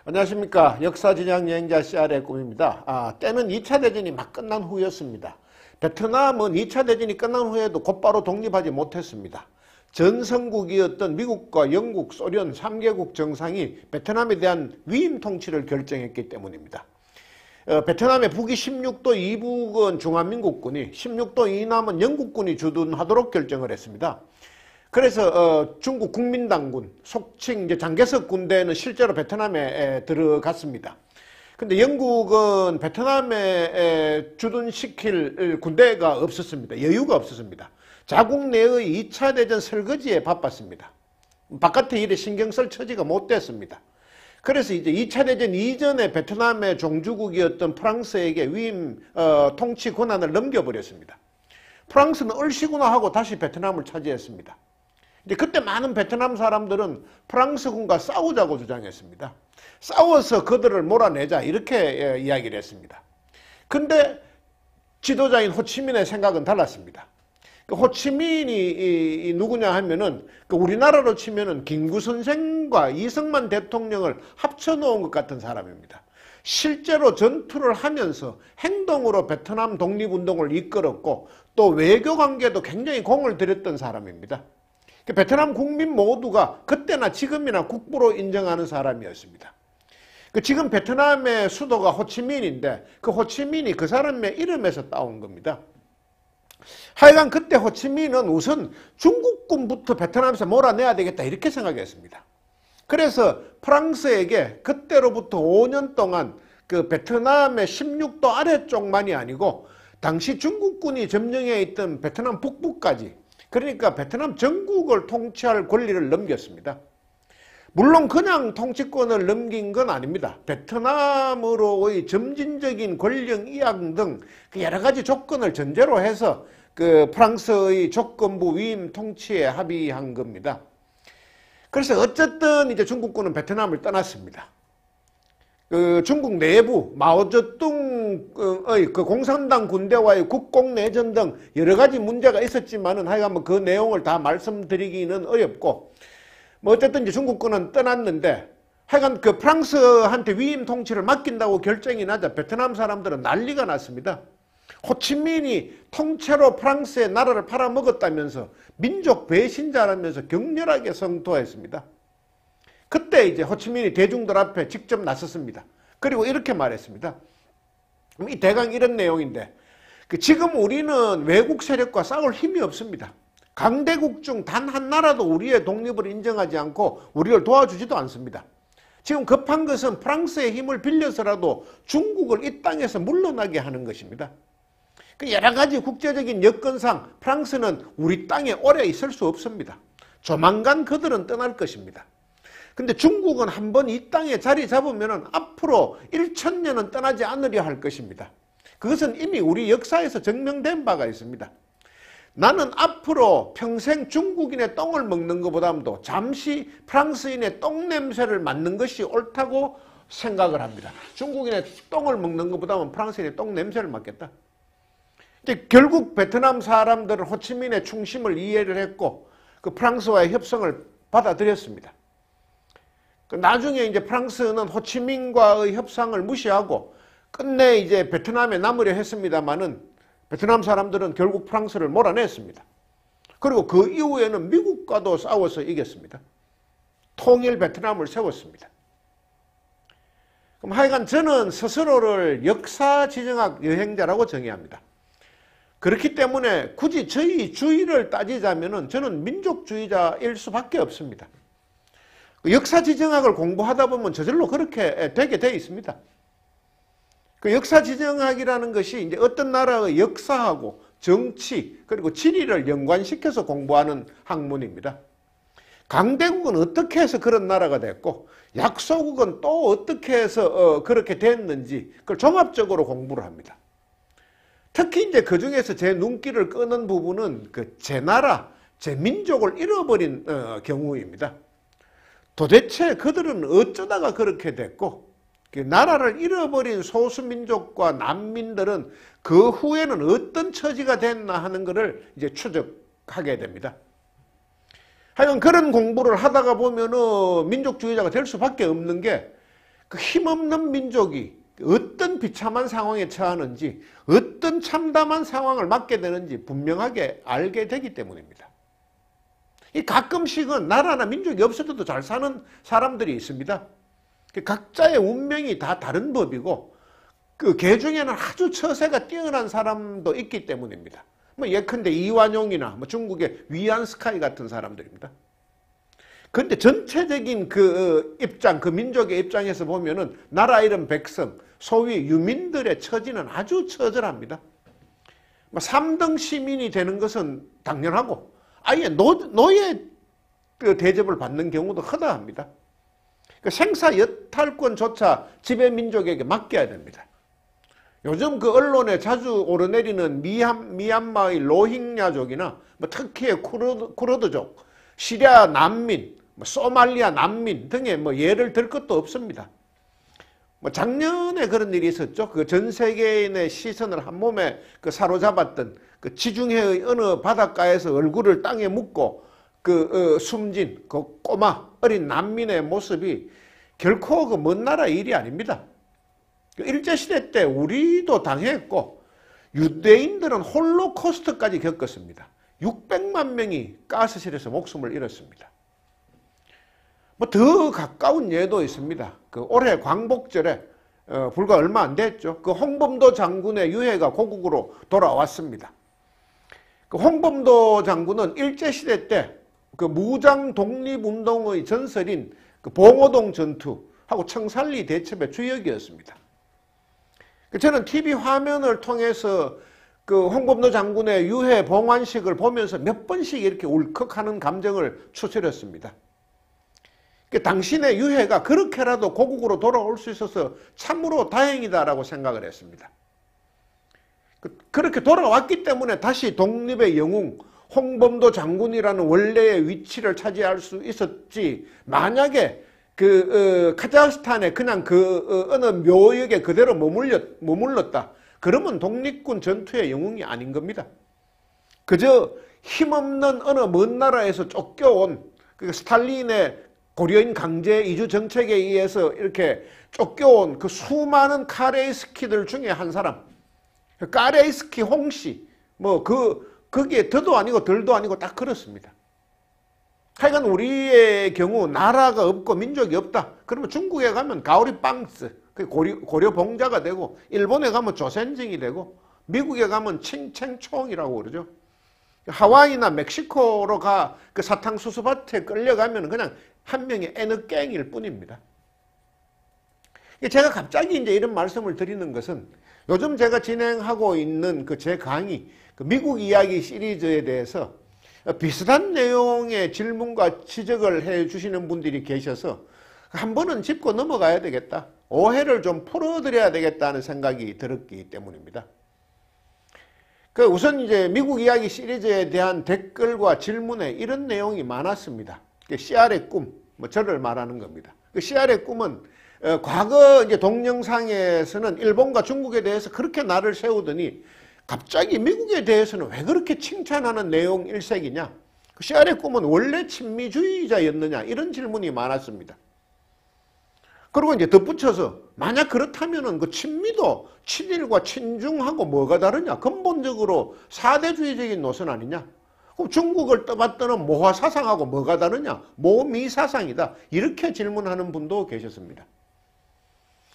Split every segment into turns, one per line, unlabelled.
안녕하십니까. 역사진양 여행자 CR의 꿈입니다. 때는 2차 대전이 막 끝난 후였습니다. 베트남은 2차 대전이 끝난 후에도 곧바로 독립하지 못했습니다. 전성국이었던 미국과 영국, 소련 3개국 정상이 베트남에 대한 위임 통치를 결정했기 때문입니다. 베트남의 북위 16도 이북은 중화민국군이, 16도 이남은 영국군이 주둔하도록 결정을 했습니다. 그래서 중국 국민당군, 속칭 이제 장개석 군대는 실제로 베트남에 들어갔습니다. 근데 영국은 베트남에 주둔시킬 군대가 없었습니다. 여유가 없었습니다. 자국 내의 2차 대전 설거지에 바빴습니다. 바깥의 일에 신경 쓸 처지가 못 됐습니다. 그래서 이제 2차 대전 이전에 베트남의 종주국이었던 프랑스에게 위임 통치 권한을 넘겨버렸습니다. 프랑스는 얼씨구나 하고 다시 베트남을 차지했습니다. 이제 그때 많은 베트남 사람들은 프랑스군과 싸우자고 주장했습니다. 싸워서 그들을 몰아내자 이렇게 이야기를 했습니다. 근데 지도자인 호치민의 생각은 달랐습니다. 호치민이 누구냐 하면은 우리나라로 치면은 김구 선생과 이승만 대통령을 합쳐놓은 것 같은 사람입니다. 실제로 전투를 하면서 행동으로 베트남 독립운동을 이끌었고 또 외교관계도 굉장히 공을 들였던 사람입니다. 베트남 국민 모두가 그때나 지금이나 국부로 인정하는 사람이었습니다. 지금 베트남의 수도가 호치민인데 그 호치민이 그 사람의 이름에서 따온 겁니다. 하여간 그때 호치민은 우선 중국군부터 베트남에서 몰아내야 되겠다 이렇게 생각했습니다. 그래서 프랑스에게 그때로부터 5년 동안 그 베트남의 16도 아래쪽만이 아니고 당시 중국군이 점령해 있던 베트남 북부까지, 그러니까 베트남 전국을 통치할 권리를 넘겼습니다. 물론 그냥 통치권을 넘긴 건 아닙니다. 베트남으로의 점진적인 권력 이양 등 여러 가지 조건을 전제로 해서 그 프랑스의 조건부 위임 통치에 합의한 겁니다. 그래서 어쨌든 이제 중국군은 베트남을 떠났습니다. 그 중국 내부 마오쩌둥의 그 공산당 군대와의 국공내전 등 여러 가지 문제가 있었지만은 하여간 뭐 그 내용을 다 말씀드리기는 어렵고, 뭐 어쨌든 이제 중국군은 떠났는데 하여간 그 프랑스한테 위임 통치를 맡긴다고 결정이 나자 베트남 사람들은 난리가 났습니다. 호치민이 통째로 프랑스의 나라를 팔아먹었다면서 민족 배신자라면서 격렬하게 성토했습니다. 그때 이제 호치민이 대중들 앞에 직접 나섰습니다. 그리고 이렇게 말했습니다. 이 대강 이런 내용인데, 지금 우리는 외국 세력과 싸울 힘이 없습니다. 강대국 중 단 한 나라도 우리의 독립을 인정하지 않고 우리를 도와주지도 않습니다. 지금 급한 것은 프랑스의 힘을 빌려서라도 중국을 이 땅에서 물러나게 하는 것입니다. 여러 가지 국제적인 여건상 프랑스는 우리 땅에 오래 있을 수 없습니다. 조만간 그들은 떠날 것입니다. 근데 중국은 한번 이 땅에 자리 잡으면 앞으로 1000년은 떠나지 않으려 할 것입니다. 그것은 이미 우리 역사에서 증명된 바가 있습니다. 나는 앞으로 평생 중국인의 똥을 먹는 것보다도 잠시 프랑스인의 똥냄새를 맡는 것이 옳다고 생각을 합니다. 중국인의 똥을 먹는 것보다는 프랑스인의 똥냄새를 맡겠다. 이제 결국 베트남 사람들은 호치민의 충심을 이해를 했고 그 프랑스와의 협상을 받아들였습니다. 나중에 이제 프랑스는 호치민과의 협상을 무시하고 끝내 이제 베트남에 남으려 했습니다만은 베트남 사람들은 결국 프랑스를 몰아냈습니다. 그리고 그 이후에는 미국과도 싸워서 이겼습니다. 통일 베트남을 세웠습니다. 그럼 하여간 저는 스스로를 역사지정학 여행자라고 정의합니다. 그렇기 때문에 굳이 저희 주의를 따지자면은 저는 민족주의자일 수밖에 없습니다. 역사지정학을 공부하다 보면 저절로 그렇게 되게 돼 있습니다. 그 역사지정학이라는 것이 이제 어떤 나라의 역사하고 정치 그리고 지리를 연관시켜서 공부하는 학문입니다. 강대국은 어떻게 해서 그런 나라가 됐고 약소국은 또 어떻게 해서 그렇게 됐는지 그걸 종합적으로 공부를 합니다. 특히 이제 그 중에서 제 눈길을 끄는 부분은 제 나라, 제 민족을 잃어버린 경우입니다. 도대체 그들은 어쩌다가 그렇게 됐고 나라를 잃어버린 소수민족과 난민들은 그 후에는 어떤 처지가 됐나 하는 것을 이제 추적하게 됩니다. 하여간 그런 공부를 하다가 보면은 민족주의자가 될 수밖에 없는 게 그 힘없는 민족이 어떤 비참한 상황에 처하는지, 어떤 참담한 상황을 맞게 되는지 분명하게 알게 되기 때문입니다. 이 가끔씩은 나라나 민족이 없어도 잘 사는 사람들이 있습니다. 각자의 운명이 다 다른 법이고, 그 개 중에는 아주 처세가 뛰어난 사람도 있기 때문입니다. 뭐 예컨대 이완용이나 뭐 중국의 위안스카이 같은 사람들입니다. 그런데 전체적인 그 입장, 그 민족의 입장에서 보면은 나라 잃은 백성, 소위 유민들의 처지는 아주 처절합니다. 3등 시민이 되는 것은 당연하고 아예 노예 대접을 받는 경우도 허다합니다. 생사 여탈권조차 지배민족에게 맡겨야 됩니다. 요즘 그 언론에 자주 오르내리는 미얀마의 로힝야족이나 뭐 터키의 쿠르드족, 시리아 난민, 소말리아 난민 등의 뭐 예를 들 것도 없습니다. 뭐 작년에 그런 일이 있었죠. 그 전 세계인의 시선을 한 몸에 그 사로잡았던 그 지중해의 어느 바닷가에서 얼굴을 땅에 묻고 숨진 그 꼬마 어린 난민의 모습이 결코 그 먼 나라 일이 아닙니다. 일제시대 때 우리도 당했고 유대인들은 홀로코스트까지 겪었습니다. 600만 명이 가스실에서 목숨을 잃었습니다. 뭐 더 가까운 예도 있습니다. 그 올해 광복절에 불과 얼마 안 됐죠. 그 홍범도 장군의 유해가 고국으로 돌아왔습니다. 그 홍범도 장군은 일제시대 때 그 무장 독립운동의 전설인 그 봉오동 전투하고 청산리 대첩의 주역이었습니다. 저는 TV 화면을 통해서 그 홍범도 장군의 유해 봉환식을 보면서 몇 번씩 이렇게 울컥하는 감정을 추스렸습니다. 당신의 유해가 그렇게라도 고국으로 돌아올 수 있어서 참으로 다행이다라고 생각을 했습니다. 그렇게 돌아왔기 때문에 다시 독립의 영웅 홍범도 장군이라는 원래의 위치를 차지할 수 있었지, 만약에 카자흐스탄에 그냥 어느 묘역에 그대로 머물렀다. 그러면 독립군 전투의 영웅이 아닌 겁니다. 그저 힘없는 어느 먼 나라에서 쫓겨온 스탈린의 고려인 강제 이주 정책에 의해서 이렇게 쫓겨온 그 수많은 카레이스키들 중에 한 사람, 카레이스키 홍씨, 거기에 더도 아니고 덜도 아니고 딱 그렇습니다. 하여간 우리의 경우 나라가 없고 민족이 없다. 그러면 중국에 가면 가오리 빵스, 고려 봉자가 되고, 일본에 가면 조센징이 되고, 미국에 가면 칭챙총이라고 그러죠. 하와이나 멕시코로 그 사탕수수밭에 끌려가면 그냥 한 명의 애너깽일 뿐입니다. 제가 갑자기 이제 이런 말씀을 드리는 것은 요즘 제가 진행하고 있는 제 강의, 미국 이야기 시리즈에 대해서 비슷한 내용의 질문과 지적을 해 주시는 분들이 계셔서 한 번은 짚고 넘어가야 되겠다. 오해를 좀 풀어드려야 되겠다는 생각이 들었기 때문입니다. 우선 이제 미국 이야기 시리즈에 대한 댓글과 질문에 이런 내용이 많았습니다. CR의 꿈, 저를 말하는 겁니다. CR의 꿈은 과거 이제 동영상에서는 일본과 중국에 대해서 그렇게 날을 세우더니 갑자기 미국에 대해서는 왜 그렇게 칭찬하는 내용 일색이냐? CR의 꿈은 원래 친미주의자였느냐? 이런 질문이 많았습니다. 그리고 이제 덧붙여서 만약 그렇다면은 그 친미도 친일과 친중하고 뭐가 다르냐? 근본적으로 사대주의적인 노선 아니냐? 그럼 중국을 떠받드는 모화 사상하고 뭐가 다르냐? 모미 사상이다. 이렇게 질문하는 분도 계셨습니다.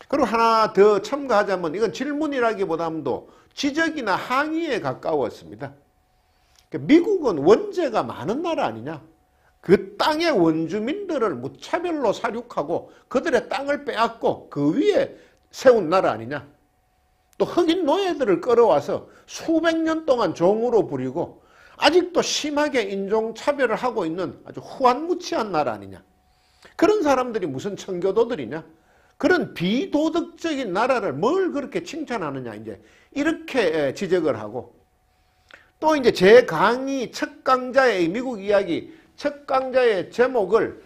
그리고 하나 더 첨가하자면 이건 질문이라기보다도 지적이나 항의에 가까웠습니다. 미국은 원재가 많은 나라 아니냐? 그 땅의 원주민들을 무차별로 살육하고 그들의 땅을 빼앗고 그 위에 세운 나라 아니냐? 또 흑인 노예들을 끌어와서 수백 년 동안 종으로 부리고 아직도 심하게 인종차별을 하고 있는 아주 후한무치한 나라 아니냐? 그런 사람들이 무슨 청교도들이냐? 그런 비도덕적인 나라를 뭘 그렇게 칭찬하느냐? 이제 이렇게 지적을 하고, 또 이제 제 강의 첫 강좌의 미국 이야기 첫 강좌의 제목을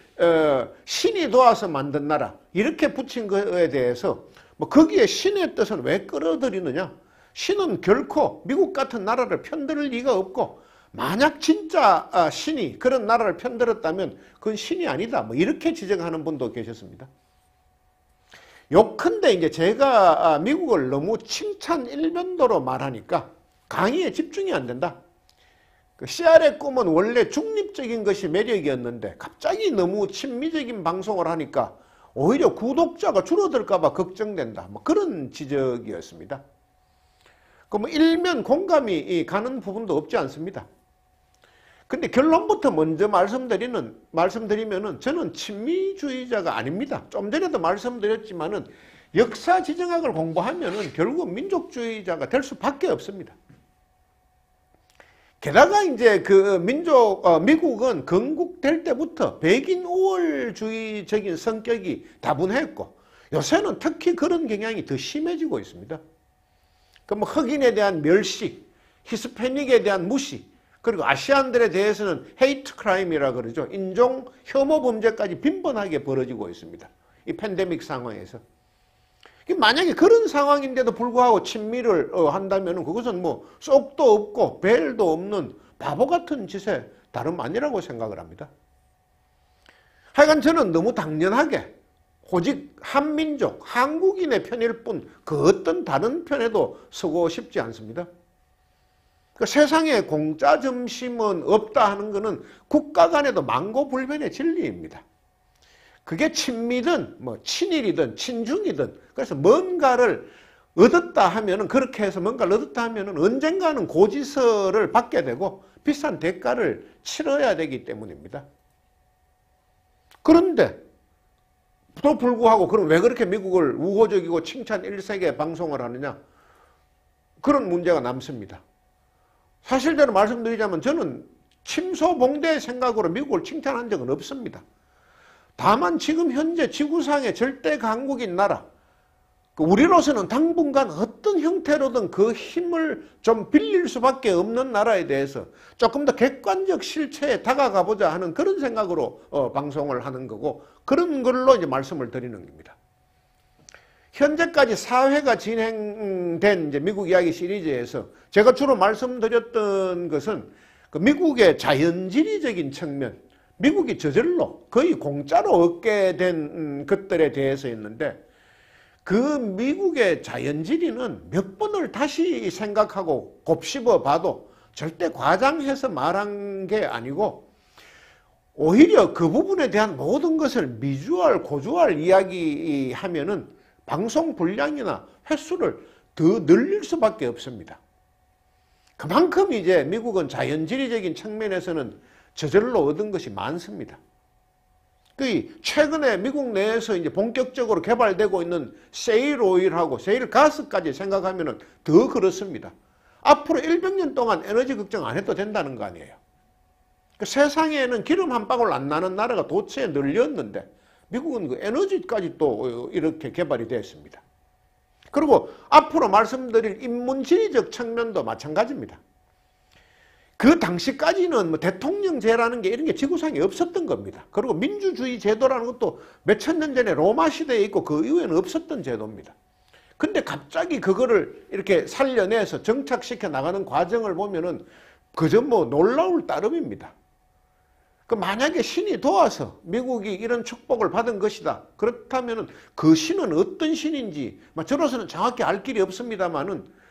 신이 도와서 만든 나라 이렇게 붙인 것에 대해서 거기에 신의 뜻은 왜 끌어들이느냐? 신은 결코 미국 같은 나라를 편들 리가 없고, 만약 진짜 신이 그런 나라를 편들었다면 그건 신이 아니다. 이렇게 지적하는 분도 계셨습니다. 요컨대 이제 제가 미국을 너무 칭찬 일변도로 말하니까 강의에 집중이 안 된다. 그 CR의 꿈은 원래 중립적인 것이 매력이었는데 갑자기 너무 친미적인 방송을 하니까 오히려 구독자가 줄어들까 봐 걱정된다. 뭐 그런 지적이었습니다. 그 뭐 일면 공감이 가는 부분도 없지 않습니다. 근데 결론부터 먼저 말씀드리면은 저는 친미주의자가 아닙니다. 좀 전에도 말씀드렸지만은 역사 지정학을 공부하면은 결국 민족주의자가 될 수밖에 없습니다. 게다가 이제 미국은 건국될 때부터 백인 우월주의적인 성격이 다분했고 요새는 특히 그런 경향이 더 심해지고 있습니다. 그 뭐 흑인에 대한 멸시, 히스패닉에 대한 무시, 그리고 아시안들에 대해서는 헤이트 크라임이라 그러죠. 인종 혐오 범죄까지 빈번하게 벌어지고 있습니다. 이 팬데믹 상황에서. 만약에 그런 상황인데도 불구하고 친미를 한다면 그것은 뭐 쏙도 없고 벨도 없는 바보 같은 짓에 다름 아니라고 생각을 합니다. 하여간 저는 너무 당연하게 오직 한민족, 한국인의 편일 뿐 그 어떤 다른 편에도 서고 싶지 않습니다. 그 세상에 공짜 점심은 없다 하는 것은 국가 간에도 만고불변의 진리입니다. 그게 친미든 뭐 친일이든 친중이든 그래서 뭔가를 얻었다 하면은 그렇게 해서 뭔가를 얻었다 하면은 언젠가는 고지서를 받게 되고 비싼 대가를 치러야 되기 때문입니다. 그런데 또 불구하고 그럼 왜 그렇게 미국을 우호적이고 칭찬 일색의 방송을 하느냐? 그런 문제가 남습니다. 사실대로 말씀드리자면 저는 침소봉대의 생각으로 미국을 칭찬한 적은 없습니다. 다만 지금 현재 지구상의 절대 강국인 나라, 우리로서는 당분간 어떤 형태로든 그 힘을 좀 빌릴 수밖에 없는 나라에 대해서 조금 더 객관적 실체에 다가가 보자 하는 그런 생각으로 방송을 하는 거고 그런 걸로 이제 말씀을 드리는 겁니다. 현재까지 4회가 진행된 이제 미국 이야기 시리즈에서 제가 주로 말씀드렸던 것은 그 미국의 자연지리적인 측면, 미국이 저절로 거의 공짜로 얻게 된 것들에 대해서였는데 그 미국의 자연지리는 몇 번을 다시 생각하고 곱씹어 봐도 절대 과장해서 말한 게 아니고 오히려 그 부분에 대한 모든 것을 미주알, 고주알 이야기하면은 방송 분량이나 횟수를 더 늘릴 수밖에 없습니다. 그만큼 이제 미국은 자연지리적인 측면에서는 저절로 얻은 것이 많습니다. 최근에 미국 내에서 이제 본격적으로 개발되고 있는 세일 오일하고 세일 가스까지 생각하면 더 그렇습니다. 앞으로 100년 동안 에너지 걱정 안 해도 된다는 거 아니에요. 세상에는 기름 한 방울 안 나는 나라가 도처에 널렸는데 미국은 그 에너지까지 또 이렇게 개발이 됐습니다. 그리고 앞으로 말씀드릴 인문지리적 측면도 마찬가지입니다. 그 당시까지는 뭐 대통령제라는 게 이런 게 지구상에 없었던 겁니다. 그리고 민주주의 제도라는 것도 몇천 년 전에 로마 시대에 있고 그 이후에는 없었던 제도입니다. 근데 갑자기 그거를 이렇게 살려내서 정착시켜 나가는 과정을 보면은 그저 뭐 놀라울 따름입니다. 그 만약에 신이 도와서 미국이 이런 축복을 받은 것이다. 그렇다면은 그 신은 어떤 신인지 저로서는 정확히 알 길이 없습니다만은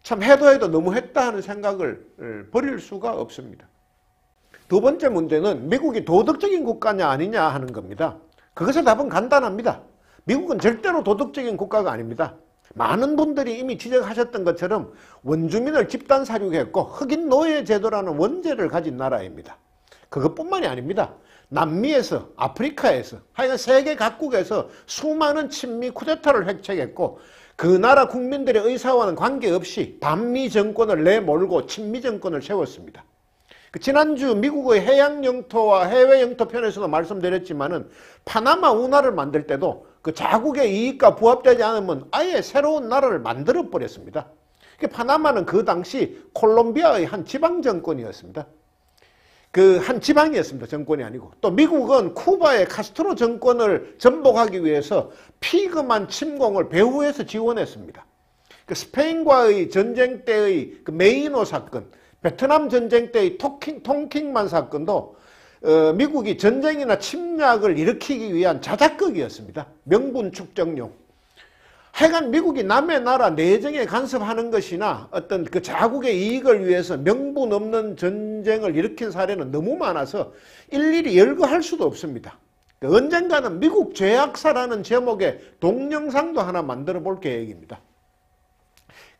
참 해도 너무 했다 하는 생각을 버릴 수가 없습니다. 두 번째 문제는 미국이 도덕적인 국가냐 아니냐 하는 겁니다. 그것의 답은 간단합니다. 미국은 절대로 도덕적인 국가가 아닙니다. 많은 분들이 이미 지적하셨던 것처럼 원주민을 집단 사육했고 흑인 노예 제도라는 원죄를 가진 나라입니다. 그것뿐만이 아닙니다. 남미에서, 아프리카에서, 하여간 세계 각국에서 수많은 친미 쿠데타를 획책했고 그 나라 국민들의 의사와는 관계없이 반미 정권을 내몰고 친미 정권을 세웠습니다. 지난주 미국의 해양 영토와 해외 영토 편에서도 말씀드렸지만은 파나마 운하를 만들 때도 그 자국의 이익과 부합되지 않으면 아예 새로운 나라를 만들어 버렸습니다. 파나마는 그 당시 콜롬비아의 한 지방 정권이었습니다. 그 한 지방이었습니다. 정권이 아니고. 또 미국은 쿠바의 카스트로 정권을 전복하기 위해서 피그만 침공을 배후에서 지원했습니다. 그 스페인과의 전쟁 때의 그 메이노 사건, 베트남 전쟁 때의 통킹만 사건도 미국이 전쟁이나 침략을 일으키기 위한 자작극이었습니다. 명분 축적용. 하여간 미국이 남의 나라 내정에 간섭하는 것이나 어떤 그 자국의 이익을 위해서 명분 없는 전쟁을 일으킨 사례는 너무 많아서 일일이 열거할 수도 없습니다. 언젠가는 미국 죄악사라는 제목의 동영상도 하나 만들어 볼 계획입니다.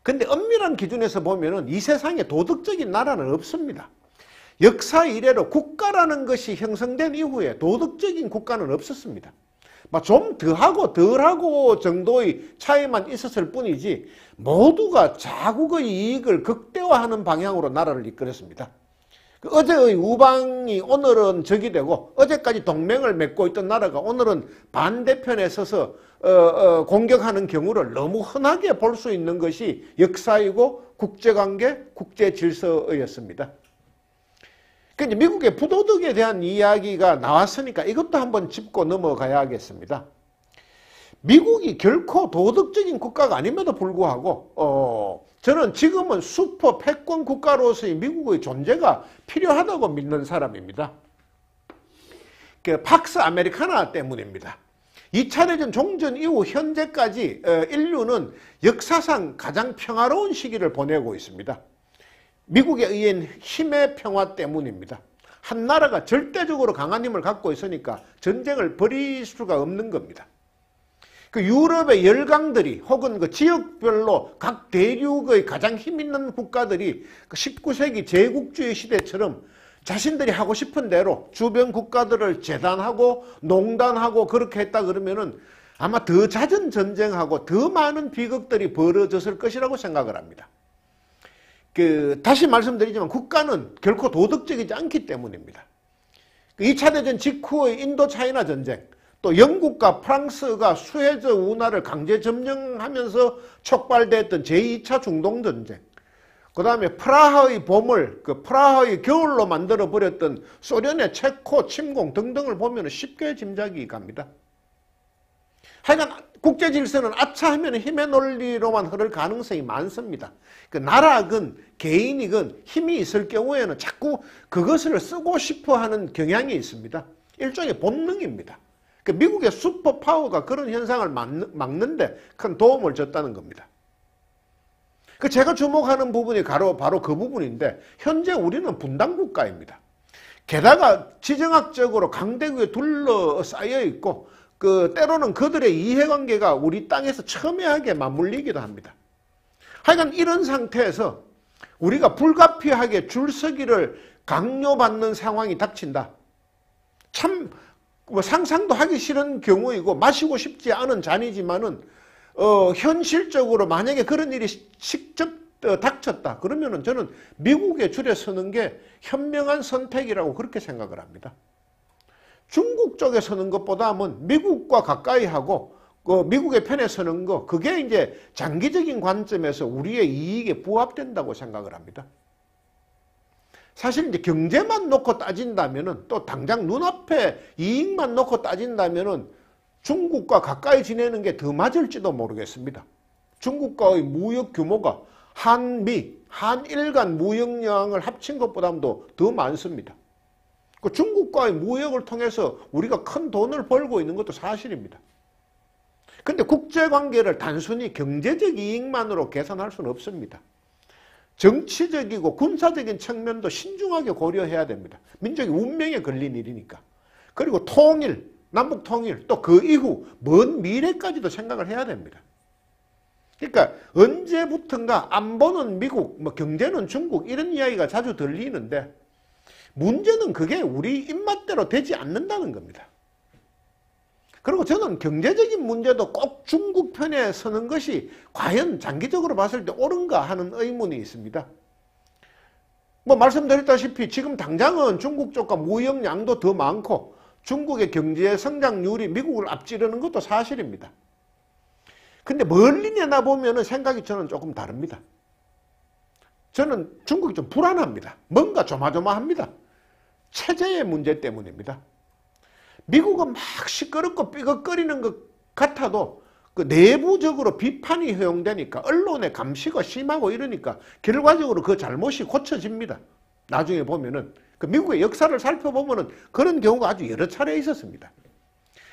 근데 엄밀한 기준에서 보면은 이 세상에 도덕적인 나라는 없습니다. 역사 이래로 국가라는 것이 형성된 이후에 도덕적인 국가는 없었습니다. 좀 더하고 덜하고 정도의 차이만 있었을 뿐이지 모두가 자국의 이익을 극대화하는 방향으로 나라를 이끌었습니다. 어제의 우방이 오늘은 적이 되고 어제까지 동맹을 맺고 있던 나라가 오늘은 반대편에 서서 공격하는 경우를 너무 흔하게 볼 수 있는 것이 역사이고 국제관계, 국제질서였습니다. 그러니까 미국의 부도덕에 대한 이야기가 나왔으니까 이것도 한번 짚고 넘어가야겠습니다. 미국이 결코 도덕적인 국가가 아님에도 불구하고 저는 지금은 슈퍼 패권 국가로서의 미국의 존재가 필요하다고 믿는 사람입니다. 그 팍스 아메리카나 때문입니다. 2차 대전 종전 이후 현재까지 인류는 역사상 가장 평화로운 시기를 보내고 있습니다. 미국에 의한 힘의 평화 때문입니다. 한 나라가 절대적으로 강한 힘을 갖고 있으니까 전쟁을 벌일 수가 없는 겁니다. 그 유럽의 열강들이 혹은 그 지역별로 각 대륙의 가장 힘 있는 국가들이 그 19세기 제국주의 시대처럼 자신들이 하고 싶은 대로 주변 국가들을 재단하고 농단하고 그렇게 했다 그러면은 아마 더 잦은 전쟁하고 더 많은 비극들이 벌어졌을 것이라고 생각을 합니다. 다시 말씀드리지만 국가는 결코 도덕적이지 않기 때문입니다. 2차 대전 직후의 인도차이나 전쟁, 또 영국과 프랑스가 수에즈 운하를 강제 점령하면서 촉발됐던 제2차 중동전쟁, 그 다음에 프라하의 봄을 프라하의 겨울로 만들어버렸던 소련의 체코 침공 등등을 보면 쉽게 짐작이 갑니다. 하여간 국제질서는 아차 하면 힘의 논리로만 흐를 가능성이 많습니다. 나라건 개인이건 힘이 있을 경우에는 자꾸 그것을 쓰고 싶어하는 경향이 있습니다. 일종의 본능입니다. 미국의 슈퍼파워가 그런 현상을 막는데 큰 도움을 줬다는 겁니다. 제가 주목하는 부분이 바로 그 부분인데 현재 우리는 분단국가입니다. 게다가 지정학적으로 강대국에 둘러싸여 있고 때로는 그들의 이해관계가 우리 땅에서 첨예하게 맞물리기도 합니다. 하여간 이런 상태에서 우리가 불가피하게 줄서기를 강요받는 상황이 닥친다. 참 상상도 하기 싫은 경우이고 마시고 싶지 않은 잔이지만은 현실적으로 만약에 그런 일이 직접 닥쳤다 그러면은 저는 미국의 줄에 서는 게 현명한 선택이라고 그렇게 생각을 합니다. 중국 쪽에 서는 것보다는 미국과 가까이 하고 미국의 편에 서는 거 그게 이제 장기적인 관점에서 우리의 이익에 부합된다고 생각을 합니다. 사실 이제 경제만 놓고 따진다면은 또 당장 눈앞에 이익만 놓고 따진다면은 중국과 가까이 지내는 게 더 맞을지도 모르겠습니다. 중국과의 무역 규모가 한미, 한일 간 무역량을 합친 것보다도 더 많습니다. 중국과의 무역을 통해서 우리가 큰 돈을 벌고 있는 것도 사실입니다. 그런데 국제관계를 단순히 경제적 이익만으로 계산할 수는 없습니다. 정치적이고 군사적인 측면도 신중하게 고려해야 됩니다. 민족의 운명에 걸린 일이니까. 그리고 통일, 남북 통일, 또 그 이후 먼 미래까지도 생각을 해야 됩니다. 그러니까 언제부턴가 안보는 미국, 경제는 중국 이런 이야기가 자주 들리는데 문제는 그게 우리 입맛대로 되지 않는다는 겁니다. 그리고 저는 경제적인 문제도 꼭 중국 편에 서는 것이 과연 장기적으로 봤을 때 옳은가 하는 의문이 있습니다. 말씀드렸다시피 지금 당장은 중국 쪽과 무역량도 더 많고 중국의 경제 성장률이 미국을 앞지르는 것도 사실입니다. 근데 멀리 내다보면 생각이 저는 조금 다릅니다. 저는 중국이 좀 불안합니다. 뭔가 조마조마합니다. 체제의 문제 때문입니다. 미국은 막 시끄럽고 삐걱거리는 것 같아도 내부적으로 비판이 허용되니까 언론의 감시가 심하고 이러니까 결과적으로 그 잘못이 고쳐집니다. 나중에 보면은 미국의 역사를 살펴보면은 그런 경우가 아주 여러 차례 있었습니다.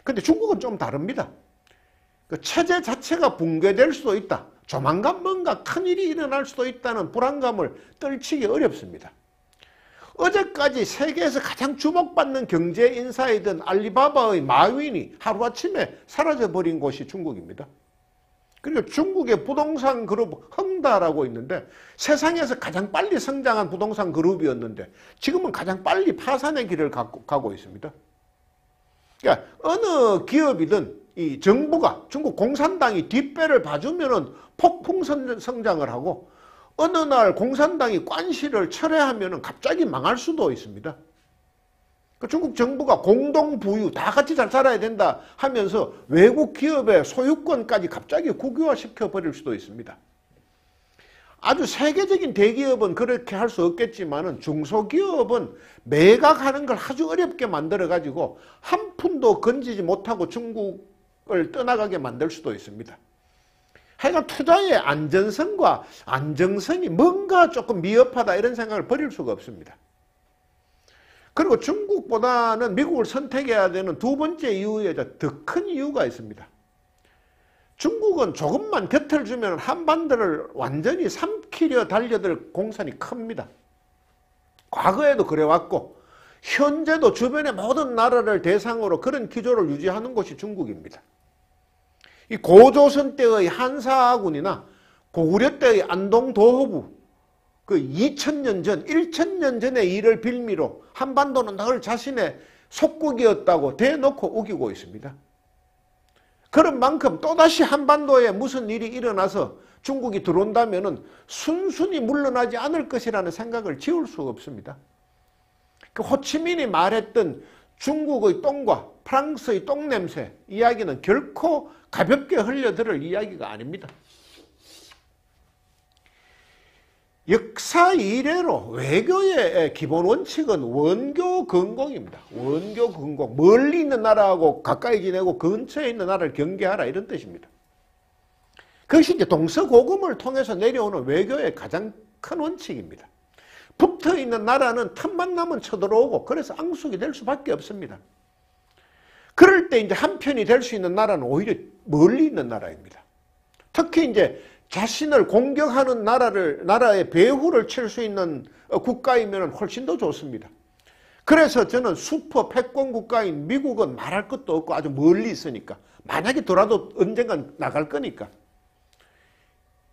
근데 중국은 좀 다릅니다. 그 체제 자체가 붕괴될 수도 있다. 조만간 뭔가 큰일이 일어날 수도 있다는 불안감을 떨치기 어렵습니다. 어제까지 세계에서 가장 주목받는 경제 인사이던 알리바바의 마윈이 하루아침에 사라져버린 곳이 중국입니다. 그리고 중국의 부동산 그룹 헝다라고 있는데 세상에서 가장 빨리 성장한 부동산 그룹이었는데 지금은 가장 빨리 파산의 길을 가고 있습니다. 그러니까 어느 기업이든 이 정부가 중국 공산당이 뒷배를 봐주면은 폭풍 성장을 하고 어느 날 공산당이 관시를 철회하면은 갑자기 망할 수도 있습니다. 그 중국 정부가 공동부유 다 같이 잘 살아야 된다 하면서 외국 기업의 소유권까지 갑자기 국유화시켜 버릴 수도 있습니다. 아주 세계적인 대기업은 그렇게 할 수 없겠지만은 중소기업은 매각하는 걸 아주 어렵게 만들어 가지고 한 푼도 건지지 못하고 중국을 떠나가게 만들 수도 있습니다. 하여간 투자의 안전성과 안정성이 뭔가 조금 미흡하다 이런 생각을 버릴 수가 없습니다. 그리고 중국보다는 미국을 선택해야 되는 두 번째 이유에 더 큰 이유가 있습니다. 중국은 조금만 곁을 주면 한반도를 완전히 삼키려 달려들 공산이 큽니다. 과거에도 그래왔고 현재도 주변의 모든 나라를 대상으로 그런 기조를 유지하는 곳이 중국입니다. 이 고조선 때의 한사군이나 고구려 때의 안동도호부 그 2000년 전, 1000년 전의 일을 빌미로 한반도는 늘 자신의 속국이었다고 대놓고 우기고 있습니다. 그런 만큼 또다시 한반도에 무슨 일이 일어나서 중국이 들어온다면 순순히 물러나지 않을 것이라는 생각을 지울 수가 없습니다. 그 호치민이 말했던 중국의 똥과 프랑스의 똥냄새 이야기는 결코 가볍게 흘려들을 이야기가 아닙니다. 역사 이래로 외교의 기본 원칙은 원교 건공입니다. 원교 건공. 멀리 있는 나라하고 가까이 지내고 근처에 있는 나라를 경계하라 이런 뜻입니다. 그것이 이제 동서고금을 통해서 내려오는 외교의 가장 큰 원칙입니다. 붙어 있는 나라는 틈만 나면 쳐들어오고 그래서 앙숙이 될 수밖에 없습니다. 그럴 때 이제 한편이 될 수 있는 나라는 오히려 멀리 있는 나라입니다. 특히 이제 자신을 공격하는 나라의 배후를 칠 수 있는 국가이면 훨씬 더 좋습니다. 그래서 저는 슈퍼 패권 국가인 미국은 말할 것도 없고 아주 멀리 있으니까 만약에 돌아도 언젠간 나갈 거니까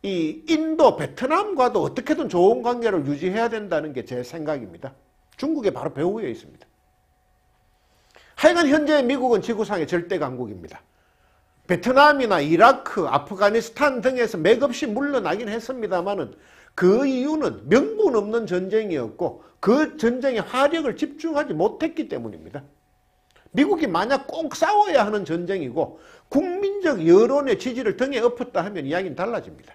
이 인도, 베트남과도 어떻게든 좋은 관계를 유지해야 된다는 게 제 생각입니다. 중국의 바로 배후에 있습니다. 하여간 현재 미국은 지구상의 절대 강국입니다. 베트남이나 이라크, 아프가니스탄 등에서 맥없이 물러나긴 했습니다만은 그 이유는 명분 없는 전쟁이었고 그 전쟁에 화력을 집중하지 못했기 때문입니다. 미국이 만약 꼭 싸워야 하는 전쟁이고 국민적 여론의 지지를 등에 엎었다 하면 이야기는 달라집니다.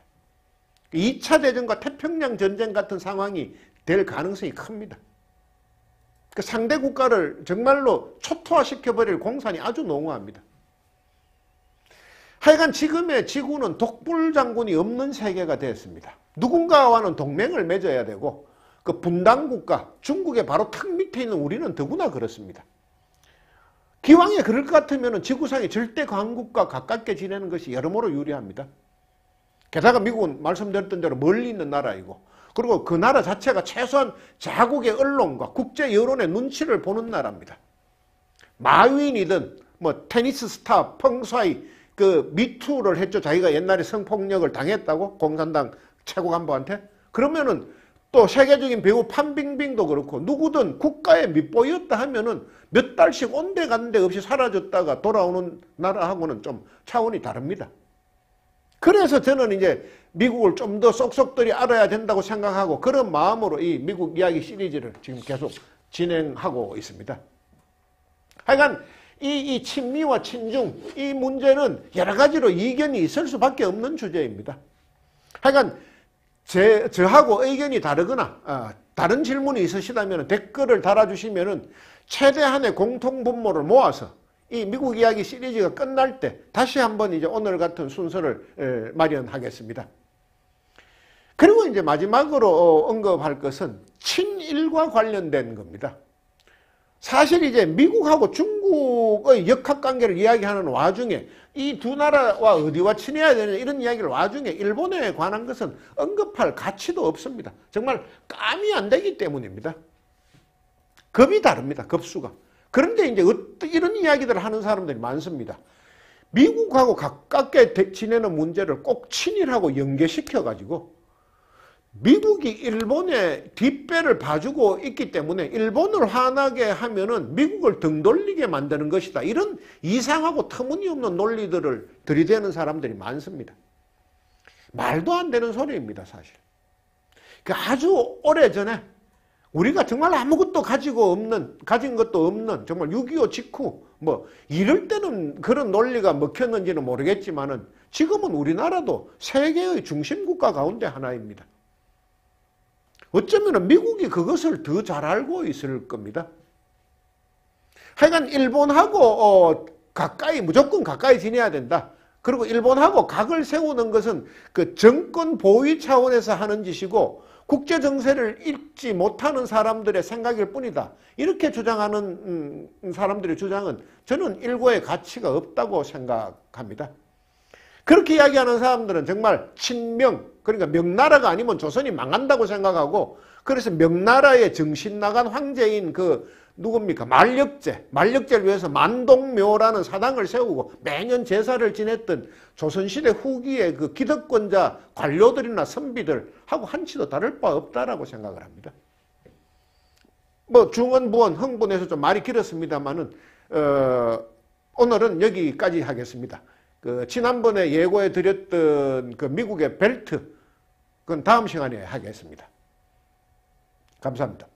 2차 대전과 태평양 전쟁 같은 상황이 될 가능성이 큽니다. 그 상대 국가를 정말로 초토화시켜버릴 공산이 아주 농후합니다. 하여간 지금의 지구는 독불장군이 없는 세계가 되었습니다. 누군가와는 동맹을 맺어야 되고 그 분단국가, 중국의 바로 턱 밑에 있는 우리는 더구나 그렇습니다. 기왕에 그럴 것 같으면 지구상의 절대 강국과 가깝게 지내는 것이 여러모로 유리합니다. 게다가 미국은 말씀드렸던 대로 멀리 있는 나라이고 그리고 그 나라 자체가 최소한 자국의 언론과 국제 여론의 눈치를 보는 나라입니다. 마윈이든 뭐 테니스 스타 펑사이 그 미투를 했죠. 자기가 옛날에 성폭력을 당했다고 공산당 최고 간부한테. 그러면은 또 세계적인 배우 판빙빙도 그렇고 누구든 국가의 밑보였다 하면은 몇 달씩 온데간데 없이 사라졌다가 돌아오는 나라하고는 좀 차원이 다릅니다. 그래서 저는 이제 미국을 좀 더 쏙쏙들이 알아야 된다고 생각하고 그런 마음으로 이 미국 이야기 시리즈를 지금 계속 진행하고 있습니다. 하여간 이 친미와 친중 이 문제는 여러 가지로 이견이 있을 수밖에 없는 주제입니다. 하여간 저하고 의견이 다르거나 다른 질문이 있으시다면 댓글을 달아주시면 최대한의 공통분모를 모아서 이 미국 이야기 시리즈가 끝날 때 다시 한번 이제 오늘 같은 순서를 마련하겠습니다. 그리고 이제 마지막으로 언급할 것은 친일과 관련된 겁니다. 사실 이제 미국하고 중국의 역학관계를 이야기하는 와중에 이 두 나라와 어디와 친해야 되느냐 이런 이야기를 와중에 일본에 관한 것은 언급할 가치도 없습니다. 정말 감이 안 되기 때문입니다. 급이 다릅니다. 급수가. 그런데 이제 이런 이야기들을 하는 사람들이 많습니다. 미국하고 가깝게 지내는 문제를 꼭 친일하고 연계시켜가지고 미국이 일본의 뒷배를 봐주고 있기 때문에 일본을 화나게 하면은 미국을 등 돌리게 만드는 것이다. 이런 이상하고 터무니없는 논리들을 들이대는 사람들이 많습니다. 말도 안 되는 소리입니다, 사실. 아주 오래전에 우리가 정말 아무것도 가진 것도 없는 정말 6.25 직후 이럴 때는 그런 논리가 먹혔는지는 모르겠지만은 지금은 우리나라도 세계의 중심국가 가운데 하나입니다. 어쩌면 미국이 그것을 더 잘 알고 있을 겁니다. 하여간 일본하고 무조건 가까이 지내야 된다. 그리고 일본하고 각을 세우는 것은 그 정권 보위 차원에서 하는 짓이고 국제 정세를 읽지 못하는 사람들의 생각일 뿐이다. 이렇게 주장하는 사람들의 주장은 저는 일고의 가치가 없다고 생각합니다. 그렇게 이야기하는 사람들은 정말 친명, 그러니까 명나라가 아니면 조선이 망한다고 생각하고 그래서 명나라의 정신 나간 황제인 누굽니까? 만력제를 위해서 만동묘라는 사당을 세우고 매년 제사를 지냈던 조선시대 후기의 그 기득권자 관료들이나 선비들하고 한치도 다를 바 없다라고 생각을 합니다. 중언, 부언, 흥분해서 좀 말이 길었습니다만은, 오늘은 여기까지 하겠습니다. 지난번에 예고해 드렸던 미국의 벨트, 그건 다음 시간에 하겠습니다. 감사합니다.